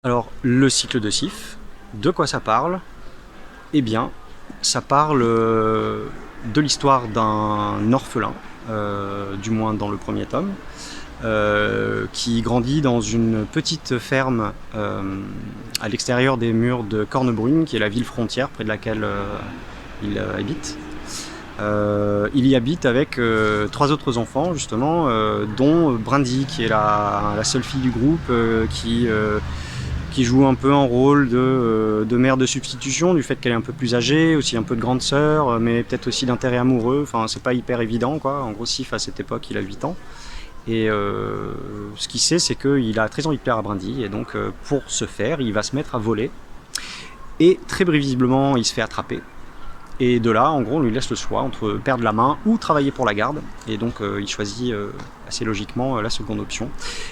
Alors, le cycle de Sif, de quoi ça parle? Eh bien, ça parle de l'histoire d'un orphelin, du moins dans le premier tome, qui grandit dans une petite ferme à l'extérieur des murs de Cornebrune, qui est la ville frontière près de laquelle il habite. Il y habite avec trois autres enfants, justement, dont Brindy, qui est la seule fille du groupe, qui joue un peu un rôle de mère de substitution, du fait qu'elle est un peu plus âgée, aussi un peu de grande sœur, mais peut-être aussi d'intérêt amoureux. Enfin, c'est pas hyper évident, quoi. En gros, Sif, à cette époque, il a 8 ans. Et ce qu'il sait, c'est qu'il a très envie de plaire à Brindy, et donc pour ce faire, il va se mettre à voler. Et très prévisiblement, il se fait attraper. Et de là, en gros, on lui laisse le choix entre perdre la main ou travailler pour la garde. Et donc, il choisit assez logiquement la seconde option.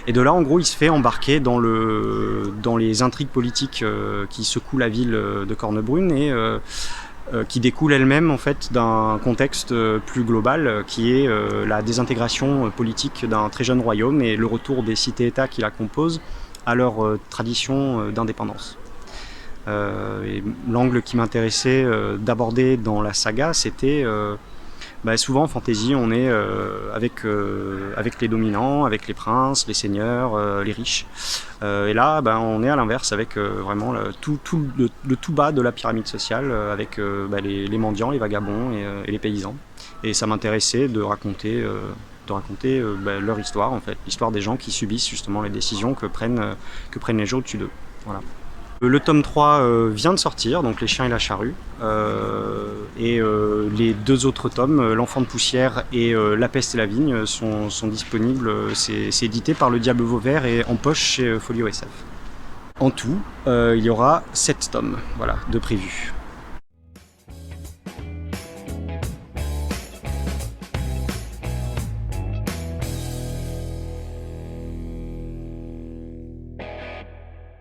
Et de là, en gros, il se fait embarquer dans les intrigues politiques qui secouent la ville de Cornebrune et qui découlent elles-mêmes en fait d'un contexte plus global qui est la désintégration politique d'un très jeune royaume et le retour des cités-États qui la composent à leur tradition d'indépendance. Et l'angle qui m'intéressait d'aborder dans la saga, c'était souvent en fantasy, on est avec les dominants, avec les princes, les seigneurs, les riches. Et là, on est à l'inverse avec vraiment le tout bas de la pyramide sociale, avec les mendiants, les vagabonds et les paysans. Et ça m'intéressait de raconter leur histoire, en fait, l'histoire des gens qui subissent justement les décisions que prennent les gens au-dessus d'eux. Voilà. Le tome 3 vient de sortir, donc Les Chiens et la Charrue, et les deux autres tomes, L'Enfant de Poussière et La Peste et la Vigne, sont disponibles. C'est édité par Le Diable Vauvert et en poche chez Folio SF. En tout, il y aura 7 tomes, voilà, de prévus.